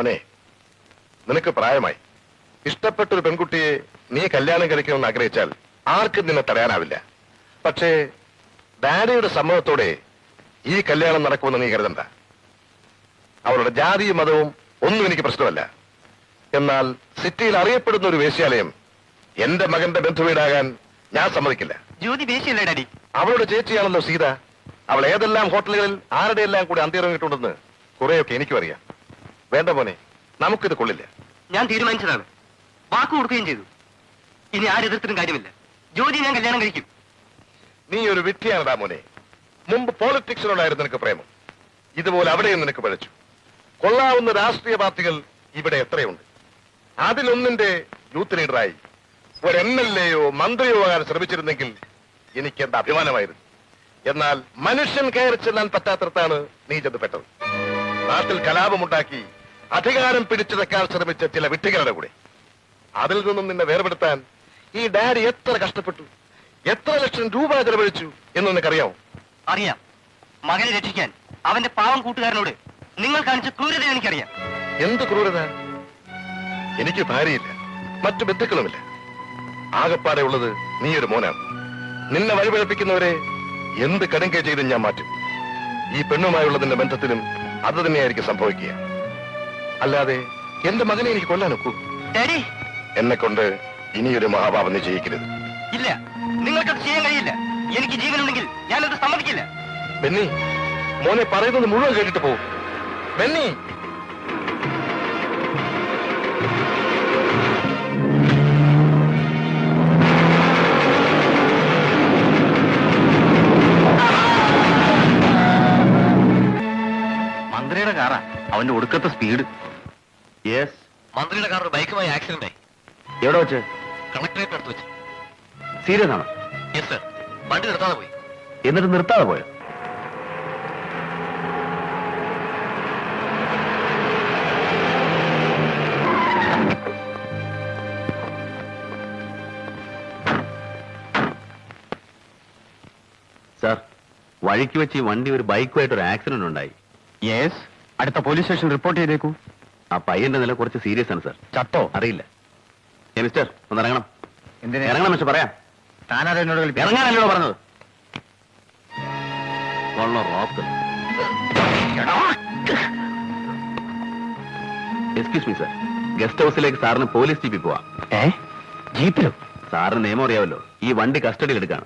മോനെ, നിനക്ക് പ്രായമായി. ഇഷ്ടപ്പെട്ടൊരു പെൺകുട്ടിയെ നീ കല്യാണം കഴിക്കണമെന്ന് ആഗ്രഹിച്ചാൽ ആർക്കും നിന്നെ തടയാനാവില്ല. പക്ഷേ ഡാഡിയുടെ സമ്മതത്തോടെ ഈ കല്യാണം നടക്കുമെന്ന് നീ കരുതണ്ട. അവളുടെ ജാതിയും മതവും ഒന്നും എനിക്ക് പ്രശ്നമല്ല. എന്നാൽ സിറ്റിയിൽ അറിയപ്പെടുന്ന ഒരു വേശ്യാലയം എന്റെ മകന്റെ ബന്ധുവീടാകാൻ ഞാൻ സമ്മതിക്കില്ല. ജ്യോതി വേശ്യല്ലേ ഡാഡി? അവളുടെ ചേച്ചിയാണല്ലോ സീത. അവൾ ഏതെല്ലാം ഹോട്ടലുകളിൽ ആരുടെയെല്ലാം കൂടി അന്തിയിറങ്ങിയിട്ടുണ്ടെന്ന് കുറെയൊക്കെ എനിക്കും അറിയാം. വേണ്ട മോനെ, നമുക്കിത് കൊള്ളില്ല. ഞാൻ തീരുമാനിച്ചതാണ്, വാക്ക് കൊടുക്കുകയും ചെയ്തു. ഇനി ആരെതിർത്തിട്ടും കാര്യമില്ല. ജ്യോതി ഞാൻ കല്യാണം കഴിക്കും. നീ ഒരു വിഡ്ഢിയാണടാ മോനെ. മുമ്പ് പോളിറ്റിക്സിനോടായിരുന്നു നിനക്ക് പ്രേമം. ഇതുപോലെ അവിടെയും നിനക്ക് പഴച്ചു. കൊള്ളാവുന്ന രാഷ്ട്രീയ പാർട്ടികൾ ഇവിടെ എത്രയുണ്ട്. അതിലൊന്നിന്റെ യൂത്ത് ലീഡറായി ഒരു MLA-യോ മന്ത്രിയോ ആകാൻ ശ്രമിച്ചിരുന്നെങ്കിൽ എനിക്ക് എന്താ അഭിമാനമായിരുന്നു. എന്നാൽ മനുഷ്യൻ കയറി ചെല്ലാൻ പറ്റാത്തടത്താണ് നീ ചെന്നപ്പെട്ടത്. നാട്ടിൽ കലാപമുണ്ടാക്കി അധികാരം പിടിച്ചു വെക്കാൻ ശ്രമിച്ച ചില വിഡ്ഢികളുടെ കൂടെ. അതിൽ നിന്നും നിന്നെ വേർപെടുത്താൻ ഈ ഡാഡി എത്ര കഷ്ടപ്പെട്ടു, എത്ര ലക്ഷം രൂപ ചെലവഴിച്ചു എന്ന് നിനക്കറിയാമോ? അറിയാം. മകനെ രക്ഷിക്കാൻ അവന്റെ പാവം കൂട്ടുകാരനോട് നിങ്ങൾ കാണിച്ച ക്രൂരത എനിക്കറിയാം. എന്ത് ക്രൂരത? എനിക്ക് ഭാര്യയില്ല, മറ്റു ബന്ധുക്കളുമില്ല. ആകപ്പാടെ ഉള്ളത് നീ ഒരു മോനാണ്. നിന്നെ വഴിപഴപ്പിക്കുന്നവരെ എന്ത് കടുങ്കൈ ചെയ്തും ഞാൻ മാറ്റും. ഈ പെണ്ണുമായുള്ളതിന്റെ ബന്ധത്തിലും അത് തന്നെയായിരിക്കും സംഭവിക്കുക. അല്ലാതെ എന്റെ മകനെ എനിക്ക് കൊല്ലാനൊക്കൂ? ഡാഡി, എന്നെ കൊണ്ട് ഇനിയൊരു മഹാപാപം നീ ചെയ്യിക്കരുത്. ഇല്ല, നിങ്ങൾക്കത് ചെയ്യാൻ കഴിയില്ല. എനിക്ക് ജീവനുണ്ടെങ്കിൽ ഞാനത് സമ്മതിക്കില്ല. ബെന്നി, മോനെ പറയുന്നത് മുഴുവൻ കേട്ടിട്ട് പോകും. ബെന്നി, മന്ത്രിയുടെ കാറാ, അവന്റെ ഒടുക്കത്തെ സ്പീഡ്. യെസ്. മന്ത്രിയുടെ കാർ ബൈക്കുമായി ആക്സിഡന്റ് ആയി. എവിടെ വെച്ച്? കളക്ടറേറ്റ് അടുത്ത് വെച്ച്. സീരിയസ് ആണോ? Yes sir. വണ്ടി നിർത്താതെ പോയി. എന്നിട്ട് നിർത്താതെ പോയോ? സാർ, വഴിക്ക് വെച്ച് ഈ വണ്ടി ഒരു ബൈക്കുമായിട്ട് ഒരു ആക്സിഡന്റ് ഉണ്ടായി. യെസ്. അടുത്ത പോലീസ് സ്റ്റേഷൻ റിപ്പോർട്ട് ചെയ്തേക്കൂ. ആ പയ്യന്റെ നില കുറച്ച് സീരിയസ് ആണ് സാർ. ചത്തോ? അറിയില്ല. മിസ്റ്റർ, ഒന്ന് ഇറങ്ങണം. എന്തിനാ ഇറങ്ങണം മിസ്റ്റർ, പറയാം. താനാരോ എന്നോട് ഇറങ്ങാനല്ലോ പറഞ്ഞത്. എക്സ്ക്യൂസ് മീ സാർ, ഗസ്റ്റ് ഹൗസിലേക്ക് സാറിന് പോലീസ് ജീപ്പിൽ പോവാം. ജീപ്പിലോ? സാറിന് നിയമം അറിയാമല്ലോ, ഈ വണ്ടി കസ്റ്റഡിയിൽ എടുക്കാണ്.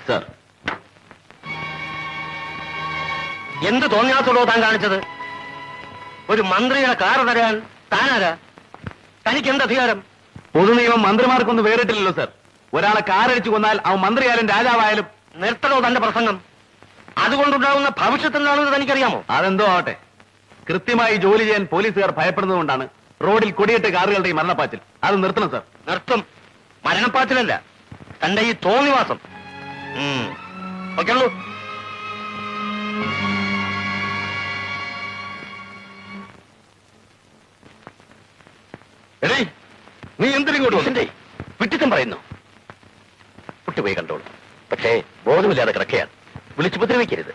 സാർ, എന്ത് തോന്നിയാത്തോടോ താൻ കാണിച്ചത്? ഒരു മന്ത്രിയുടെ കാർ തരാൻ താനാരാ? തനിക്ക് എന്ത് അധികാരം? പൊതു നിയമം മന്ത്രിമാർക്കൊന്നും വേറിട്ടില്ലല്ലോ സാർ. ഒരാളെ കാറടിച്ചു കൊന്നാൽ അവൻ മന്ത്രിയായാലും രാജാവായാലും. നിർത്തണോ തന്റെ പ്രസംഗം? അതുകൊണ്ടുണ്ടാകുന്ന ഭവിഷ്യത്തെന്താണെന്ന് തനിക്കറിയാമോ? അതെന്തോ ആവട്ടെ, കൃത്യമായി ജോലി ചെയ്യാൻ പോലീസുകാർ ഭയപ്പെടുന്നതുകൊണ്ടാണ് റോഡിൽ കൊടിയേറ്റ കാറുകളുടെ ഈ മരണപ്പാച്ചിൽ. അത് നിർത്തണം സാർ. നിർത്തും. മരണപ്പാച്ചിലല്ല, തന്റെ ഈ തോന്നിവാസം. ഓക്കെയുള്ളൂ. എടീ, നീ എന്തിനിങ്ങോട്ട് വന്നിട്ടേ? വിട്ടിത്തം പറയുന്നു. കുട്ടിപോയി കണ്ടോളൂ. പക്ഷേ ബോധമില്ലാതെ കിടക്കുകയാണ്. വിളിച്ചുപദ്രവിക്കരുത്.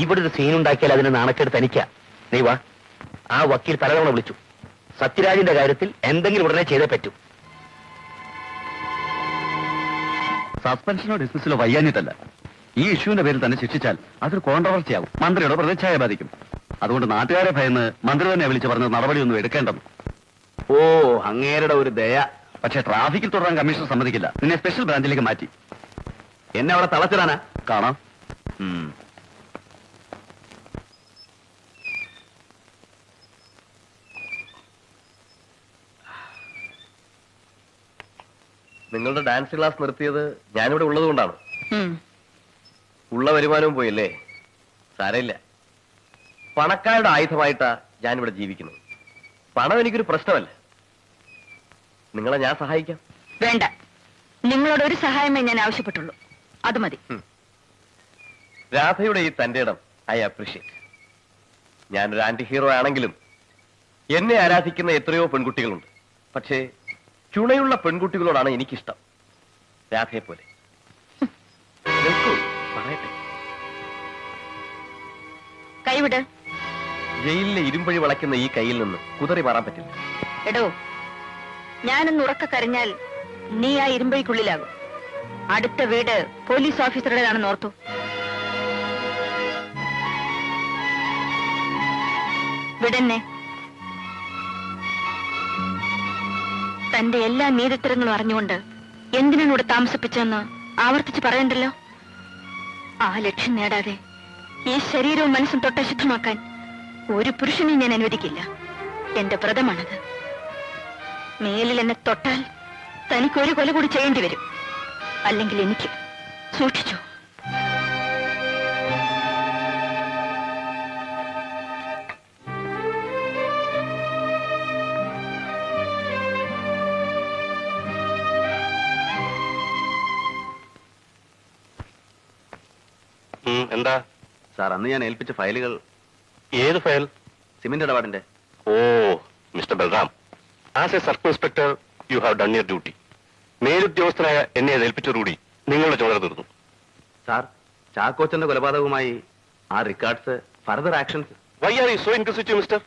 ഇവിടെ ഒരു സീൻ ഉണ്ടാക്കിയാൽ അതിന് നാണക്കേട് തനിക്കാ. നീ വാ. ആ വക്കീൽ പലതവണ വിളിച്ചു. സത്യരാജിന്റെ കാര്യത്തിൽ എന്തെങ്കിലും ഉടനെ ചെയ്തേ പറ്റൂ. സസ്പെൻഷനോ ഡിസ്മിസിലോ വയ്യാഞ്ഞിട്ടല്ല, ഈ ഇഷ്യൂവിന്റെ പേരിൽ തന്നെ ശിക്ഷിച്ചാൽ അതൊരു കോൺട്രവേഴ്സി ആവും, മന്ത്രിയുടെ പ്രതിച്ഛായ ബാധിക്കും. അതുകൊണ്ട് നാട്ടുകാരെ ഭയന്ന് മന്ത്രി തന്നെ വിളിച്ച് പറഞ്ഞ നടപടിയൊന്നും എടുക്കേണ്ടെന്ന്. ഓ, അങ്ങേരുടെ ഒരു ദയ. പക്ഷേ ട്രാഫിക്കിൽ തുടരാൻ കമ്മീഷണർ സമ്മതിക്കില്ല. നിന്നെ സ്പെഷ്യൽ ബ്രാഞ്ചിലേക്ക് മാറ്റി. എന്നെ അവിടെ തളച്ചിടാനാ? കാണാം. നിങ്ങളുടെ ഡാൻസ് ക്ലാസ് നിർത്തിയത് ഞാനിവിടെ ഉള്ളത് കൊണ്ടാണ്. ഉള്ള വരുമാനവും പോയില്ലേ? സാരമില്ല. പണക്കാരുടെ ആയുധമായിട്ടാ ഞാനിവിടെ ജീവിക്കുന്നത്. പണം എനിക്കൊരു പ്രശ്നമല്ല. നിങ്ങളെ ഞാൻ സഹായിക്കാം. വേണ്ട, നിങ്ങളോട് ഒരു സഹായമേ ഞാൻ ആവശ്യപ്പെട്ടുള്ളൂ. അത് മതി. രാധയുടെ ഈ തന്റെ ഇടം ഐ അപ്രീഷിയേറ്റ്. ഞാനൊരു ആന്റി ഹീറോ ആണെങ്കിലും എന്നെ ആരാധിക്കുന്ന എത്രയോ പെൺകുട്ടികളുണ്ട്. പക്ഷേ ചുണയുള്ള പെൺകുട്ടികളോടാണ് എനിക്കിഷ്ടം. രാധയെ പോലെ. നിൽക്കൂ, പറയട്ടെ. കൈവിട്. ജയിലിലെ ഇരുമ്പഴി വളയ്ക്കുന്ന ഈ കയ്യിൽ നിന്ന് കുതറി മാറാൻ പറ്റില്ല. എടോ, ഞാനൊന്ന് ഉറക്ക കരഞ്ഞാൽ നീ ആ ഇരുമ്പഴിക്കുള്ളിലാകും. അടുത്ത വീട് പോലീസ് ഓഫീസറുടേതാണെന്ന് ഓർത്തു. വിടന്നെ. തന്റെ എല്ലാ നീതിത്തരങ്ങളും അറിഞ്ഞുകൊണ്ട് എന്തിനാണ് ഇവിടെ താമസിപ്പിച്ചെന്ന് ആവർത്തിച്ച് പറയണ്ടല്ലോ. ആ ലക്ഷ്യം നേടാതെ ഈ ശരീരവും മനസ്സും തൊട്ടശുദ്ധമാക്കാൻ ഒരു പുരുഷനെയും ഞാൻ അനുവദിക്കില്ല. എന്റെ വ്രതമാണത്. മേലിൽ എന്നെ തൊട്ടാൽ തനിക്ക് ഒരു കൊല കൂടി ചെയ്യേണ്ടി വരും. അല്ലെങ്കിൽ എനിക്ക്. സൂക്ഷിച്ചു. എന്താ സാർ, അന്ന് ഞാൻ ഏൽപ്പിച്ച ഫയലുകൾ. ഏത് ഫയൽ? സിമന്റ് ഇടപാടിന്റെ. Oh, mister Balram, as a circle inspector you have done your duty. മേലുദ്യോഗസ്ഥനായ എന്നെ അത് ഏൽപ്പിച്ചതോടുകൂടി നിങ്ങളുടെ ചുമതല തീർന്നു. സാർ, ചാക്കോച്ചന്റെ കൊലപാതകവുമായി ആ records, further actions. Why are you so inquisitive mister?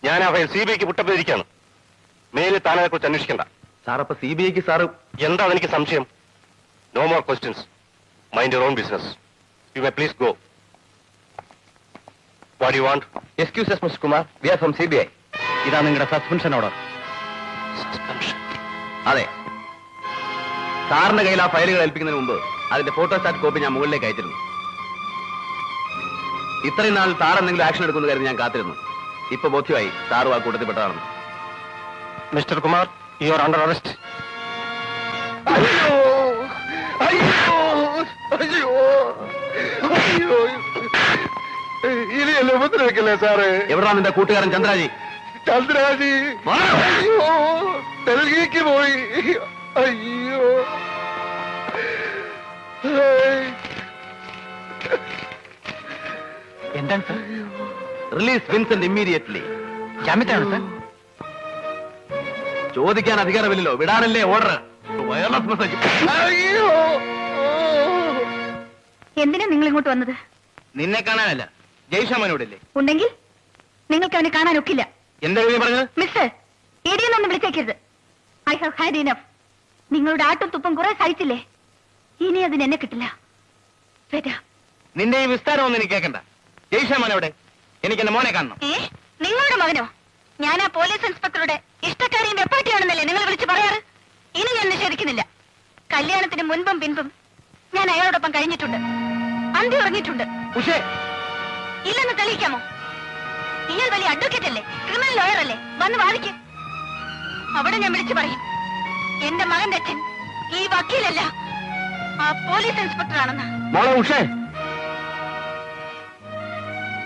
ഞാൻ ആ ഫയൽ CBIക്ക് വിട്ടപ്പോയിരിക്കാണ്. മേലെ താനെ കുറിച്ച് അന്വേഷിക്കണ്ട. സാർ, അപ്പൊ CBIക്ക് സാറ് എന്താ എനിക്ക് സംശയം? No more questions. Mind your own business. You may please go. What you want? Excuse us, mister Kumar. We are from CBI. ഇതാ നിങ്ങളുടെ സസ്പെൻഷൻ ഓർഡർ. സസ്പെൻഷൻ? അതെ. സാറിന്റെ കയ്യിൽ ആ ഫയലുകൾ ഏൽപ്പിക്കുന്നതിന് മുമ്പ് അതിന്റെ ഫോട്ടോസ്റ്റാറ്റ് കോപ്പി ഞാൻ മുകളിലേക്ക് അയച്ചിരുന്നു. ഇത്രയും നാൾ സാർ എന്തെങ്കിലും ആക്ഷൻ എടുക്കുമെന്ന് കരുതി ഞാൻ കാത്തിരുന്നു. ഇപ്പൊ ബോധ്യമായി സാറും ആ കൂട്ടത്തിൽപ്പെട്ടതാണെന്ന്. Mister Kumar, you are under arrest. അയ്യോ അയ്യോ അയ്യോ അയ്യോ, ഇനി എന്നെ ഉപദ്രവിക്കല്ലേ സാറ്? എവിടാ നിന്റെ കൂട്ടുകാരൻ ചന്ദ്രാജി? ചന്ദ്രാജി അയ്യോ ഡൽഹിക്ക് പോയി. അയ്യോ എന്താണ് സാർ? Release Vincent immediately. ജാമ്യത്തിലാണ് സാർ. ചോദിക്കാൻ അധികാരമില്ലല്ലോ, വിടാനല്ലേ ഓർഡർ. Wireless message. അയ്യോ എന്തിനാ നിങ്ങൾ ഇങ്ങോട്ട് വന്നത്? നിന്നെ കാണാനല്ല, ജയ്ഷാമനോടല്ലേ? ഉണ്ടെങ്കിൽ നിങ്ങൾക്ക് അവനെ കാണാനൊക്കില്ല. എന്താ നീ പറഞ്ഞത്? മിസ്റ്റർ, ഇടിയെന്നൊന്നും വിളിച്ചേക്കരുത്. I have had enough. നിങ്ങളുടെ ആട്ടും തുപ്പും കുറെ സഹിച്ചില്ലേ? ഇനി അതിന് എന്നെ കിട്ടില്ല. വരാം. നിന്റെ ഈ വിസ്താരമൊന്നും എനിക്ക് കേൾക്കണ്ട. ജയ്ഷാമനോടെ എനിക്ക് എന്റെ മോനെ കാണണം. നിങ്ങളുടെ മകനോ? ഞാൻ ആ പോലീസ് ഇൻസ്പെക്ടറുടെ ഇഷ്ടക്കാരിയും വെപ്പാട്ടിയാണെന്നല്ലേ നിങ്ങൾ വിളിച്ച് പറയാറ്? ഇനി ഞാൻ നിഷേധിക്കുന്നില്ല. കല്യാണത്തിന് മുൻപും പിൻപും ഞാൻ അയാളോടൊപ്പം കഴിഞ്ഞിട്ടുണ്ട്. അന്തി ഉറങ്ങിയിട്ടുണ്ട്. ഉഷേ, ഇല്ലെന്ന് തെളിയിക്കാമോ? ഇയാൾ വലിയ അഡ്വക്കേറ്റ് അല്ലേ, ക്രിമിനൽ ലോയർ അല്ലേ? വന്ന് വാദിക്ക്. അവിടെ ഞാൻ വിളിച്ചു പറയും എന്റെ മകന്റെ അച്ഛൻ ഈ വക്കീലല്ല, ആ പോലീസ് ഇൻസ്പെക്ടർ ആണെന്ന്. മോളെ ഉഷേ,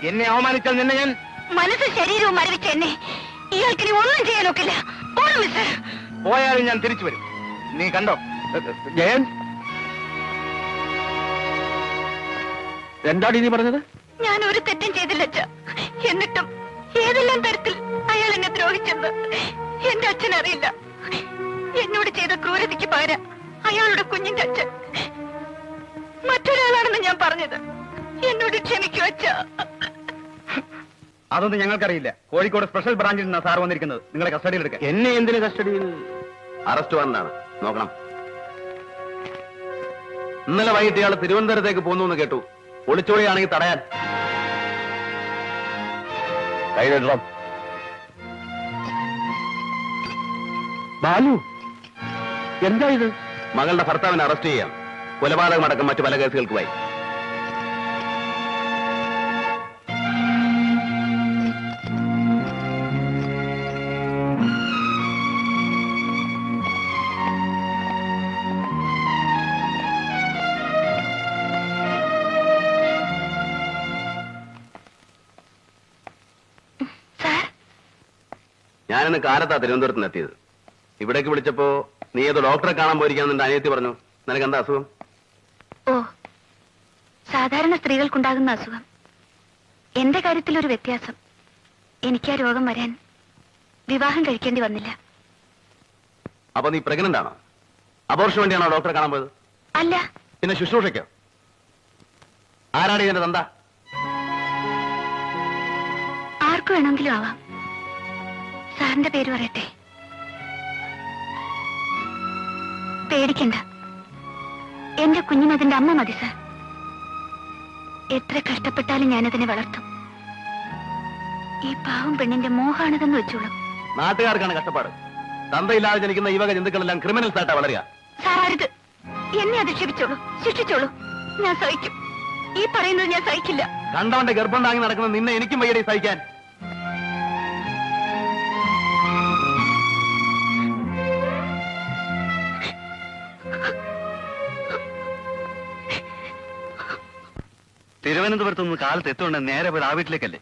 എന്നെ അവമാനിച്ചാൽ നിന്നെ ഞാൻ... മനസ്സും ശരീരവും മരവിച്ച എന്നെ ഇയാൾക്കിനി ഒന്നും ചെയ്യാനൊക്കില്ല. പോണം മിസ്റ്റർ. പോയാലും ഞാൻ തിരിച്ചു വരും. നീ കണ്ടോ? ജയൻ, എന്താടി നീ പറഞ്ഞത്? ഞാൻ ഒരു തെറ്റും ചെയ്തില്ല അച്ഛ. എന്നിട്ടും ഏതെല്ലാം തരത്തിൽ അയാൾ എന്നെ ദ്രോഹിച്ചെന്ന് എന്റെ അച്ഛൻ അറിയില്ല. എന്നോട് ചെയ്ത ക്രൂരതയ്ക്ക് പകരം അയാളുടെ കുഞ്ഞിന്റെ അച്ഛൻ മറ്റൊരാളാണെന്ന് ഞാൻ പറഞ്ഞത്. എന്നോട് ക്ഷമിക്കൂ അച്ഛ. അതൊന്നും ഞങ്ങൾക്കറിയില്ല. കോഴിക്കോട് സ്പെഷ്യൽ ബ്രാഞ്ചിൽ നിന്നാണ് സാർ വന്നിരിക്കുന്നത്. നിങ്ങളെ കസ്റ്റഡിയിൽ എടുക്കാൻ. എന്നെ എന്തിനു കസ്റ്റഡിയിൽ? അറസ്റ്റ് വന്നതാണ്, നോക്കണം. ഇന്നലെ വൈകിട്ട് ഇയാൾ തിരുവനന്തപുരത്തേക്ക് പോന്നു എന്ന് കേട്ടു. ഒളിച്ചോളിയാണെങ്കിൽ തടയാൻ. കൈയിലിടണം. ബാലു, എന്താ ഇത്? മകളുടെ ഭർത്താവിനെ അറസ്റ്റ് ചെയ്യാം. കൊലപാതകമടക്കം മറ്റു പല കേസുകൾക്കുമായി. ഞാനിന്ന് കാലത്താ തിരുവനന്തപുരത്ത് നിന്ന് എത്തിയത്. ഇവിടേക്ക് വിളിച്ചപ്പോ നീ ഏതോ ഡോക്ടറെ കാണാൻ പോയിരിക്കാന്ന് എന്റെ അനിയത്തി പറഞ്ഞു. നിനക്ക് എന്താ അസുഖം? ഓ, സാധാരണ സ്ത്രീകൾക്കുണ്ടാകുന്ന അസുഖം. എന്റെ കാര്യത്തിൽ ഒരു വ്യത്യാസം. എനിക്ക് ആ രോഗം വരാൻ വിവാഹം കഴിക്കേണ്ടി വന്നില്ല. അപ്പൊ നീ പ്രഗ്നന്റ് ആണോ? അബോർഷന് വേണ്ടിയാണോ ഡോക്ടറെ കാണാൻ പോയത്? അല്ല. പിന്നെ ശുശ്രൂഷയ്ക്കോ? ആരാണ് ഇതിന്റെ തന്ത? ആർക്കു വേണമെങ്കിലും ആവാം. സാറിന്റെ പേര് പറയട്ടെ? പേടിക്കണ്ട, എന്റെ കുഞ്ഞിനതിന്റെ അമ്മ മതി സാർ. എത്ര കഷ്ടപ്പെട്ടാലും ഞാനതിനെ വളർത്തും. ഈ പാവം പെണ്ണിന്റെ മോഹാണിതെന്ന് വെച്ചോളൂ. നാട്ടുകാർക്കാണ് കഷ്ടപ്പാട്. തന്തയില്ലാതെ ജനിക്കുന്ന ഈ വക ജന്തുക്കളെല്ലാം ക്രിമിനൽസ് ആയിട്ടാ വളരുക. സാർ അരുത്, എന്നെ അധിക്ഷേപിച്ചോളൂ, ശിക്ഷിച്ചോളൂ. ഞാൻ സഹിക്കും. ഈ പറയുന്നത് ഞാൻ സഹിക്കില്ല. കണ്ടവന്റെ ഗർഭം താങ്ങി നടക്കുന്ന നിന്നെ എനിക്കും വയ്യടി സഹിക്കാൻ. തിരുവനന്തപുരത്ത് നിന്ന് കാലത്ത് എത്തുകൊണ്ട് നേരെ പോയി ആ വീട്ടിലേക്കല്ലേ?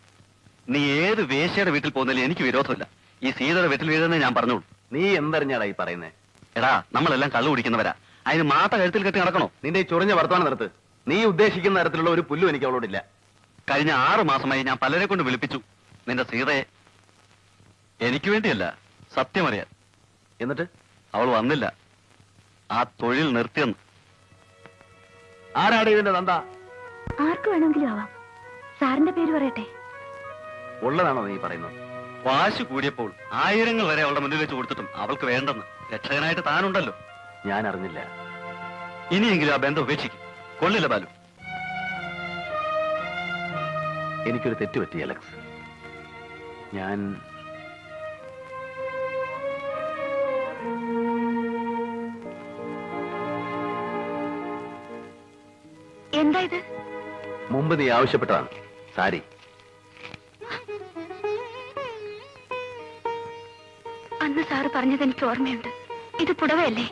നീ ഏത് വേശ്യയുടെ വീട്ടിൽ പോകുന്നതിൽ എനിക്ക് വിരോധമില്ല. ഈ സീതയുടെ വീട്ടിൽ വീഴുന്നേ ഞാൻ പറഞ്ഞോളൂ. നീ എന്തറിഞ്ഞാടാ ഈ പറയുന്നേ? എടാ, നമ്മളെല്ലാം കള്ളു കുടിക്കുന്നവരാ. അതിന് മാത്ത കഴുത്തിൽ കെട്ടി നടക്കണോ? നിന്റെ ഈ ചൊറിഞ്ഞ വർത്തമാനം നിർത്ത്. നീ ഉദ്ദേശിക്കുന്ന തരത്തിലുള്ള ഒരു പുല്ലും എനിക്ക് അവളോടില്ല. കഴിഞ്ഞ 6 മാസമായി ഞാൻ പലരെ കൊണ്ട് വിളിപ്പിച്ചു നിന്റെ സീതയെ. എനിക്ക് വേണ്ടിയല്ല, സത്യമറിയാൻ. എന്നിട്ട് അവൾ വന്നില്ല. ആ തൊഴിൽ നിർത്തിയെന്ന്. ആരാണ് ഇതിന്റെ തന്ത? ആർക്കു വേണമെങ്കിലും ആവാം. സാറിന്റെ പേര് പറയട്ടെ? ഉള്ളതാണോ നീ പറയുന്നത്? വാശി കൂടിയപ്പോൾ 1000 വരെ അവളുടെ മുന്നിൽ വെച്ച് കൊടുത്തിട്ടും അവൾക്ക് വേണ്ടെന്ന്. രക്ഷകനായിട്ട് താനുണ്ടല്ലോ. ഞാൻ അറിഞ്ഞില്ല. ഇനിയെങ്കിലും ആ ബന്ധം ഉപേക്ഷിക്കും. കൊള്ളില്ല ബാലു. എനിക്കൊരു തെറ്റുപറ്റി അലക്സ്. ഞാൻ എന്താ ഇത്? മുമ്പ് നീ ആവശ്യപ്പെട്ടതാണ് സാരി. അന്ന് സാറ് പറഞ്ഞത് എനിക്ക് ഓർമ്മയുണ്ട്. ഇത് പുടവയല്ലേ?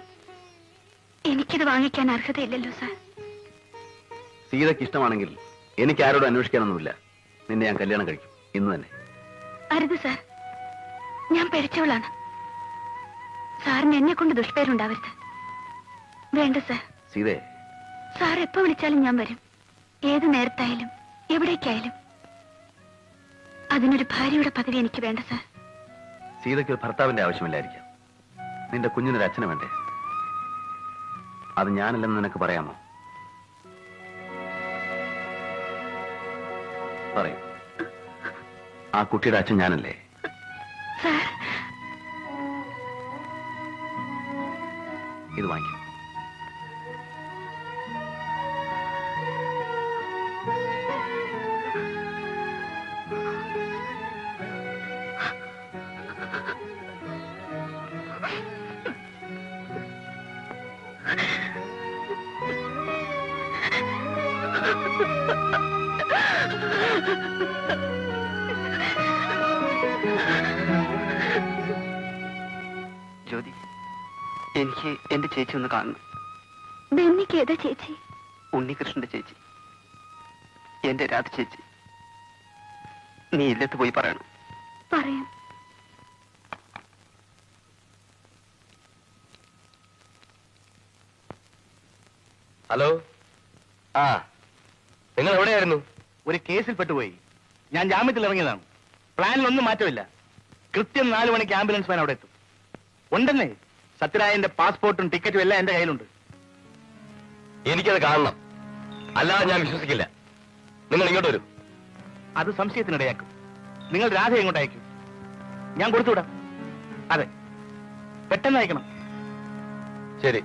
എനിക്കിത് വാങ്ങിക്കാൻ അർഹതയില്ലല്ലോ സാർ. സീതയ്ക്ക് ഇഷ്ടമാണെങ്കിൽ എനിക്ക് ആരോടും അന്വേഷിക്കാനൊന്നുമില്ല. നിന്നെ ഞാൻ കല്യാണം കഴിക്കും, ഇന്ന് തന്നെ. അരുത് സാർ, ഞാൻ പഠിച്ചവളാണ്. സാറിന് എന്നെ കൊണ്ട് ദുഷ്പേരുണ്ടാവരുത്. വേണ്ട സാർ. സീതേ, സാർ എപ്പോ വിളിച്ചാലും ഞാൻ വരും. ഏത് നേരത്തായാലും എവിടേക്കായാലും. അതിനൊരു ഭാര്യയുടെ പദവി എനിക്ക് വേണ്ട സാർ. സീതയ്ക്ക് ഒരു ഭർത്താവിന്റെ ആവശ്യമില്ലായിരിക്കാം. നിന്റെ കുഞ്ഞിനൊരു അച്ഛന് വേണ്ടേ? അത് ഞാനല്ലെന്ന് നിനക്ക് പറയാമോ? പറയൂ. ആ കുട്ടിയുടെ അച്ഛൻ ഞാനല്ലേ? സാർ, ഇത് വാങ്ങിക്കും. ജ്യോതി, എനിക്ക് എന്റെ ചേച്ചി ഒന്ന് കാണണം. ബെന്നിക്ക് ഏതാ ചേച്ചി? ഉണ്ണികൃഷ്ണന്റെ ചേച്ചി, എന്റെ രാധ ചേച്ചി. നീ ഇല്ലത്ത് പോയി പറയണം. പറയാം. ഹലോ. ആ, നിങ്ങൾ എവിടെയായിരുന്നു? ഒരു കേസിൽ പെട്ടുപോയി. ഞാൻ ജാമ്യത്തിൽ ഇറങ്ങിയതാണ്. പ്ലാനിലൊന്നും മാറ്റമില്ല. കൃത്യം 4 മണിക്ക് ആംബുലൻസ് മാൻ അവിടെ എത്തും. ഉണ്ടെന്നേ, സത്യരായന്റെ പാസ്പോർട്ടും ടിക്കറ്റും എല്ലാം എന്റെ കയ്യിലുണ്ട്. എനിക്കത് കാണണം, അല്ലാതെ ഞാൻ വിശ്വസിക്കില്ല. നിങ്ങൾ ഇങ്ങോട്ട് വരൂ. അത് സംശയത്തിനിടയാക്കും. നിങ്ങൾ രാധ എങ്ങോട്ട് അയക്കും? ഞാൻ കൊടുത്തുവിടാം. അതെ, പെട്ടെന്ന് അയക്കണം. ശരി.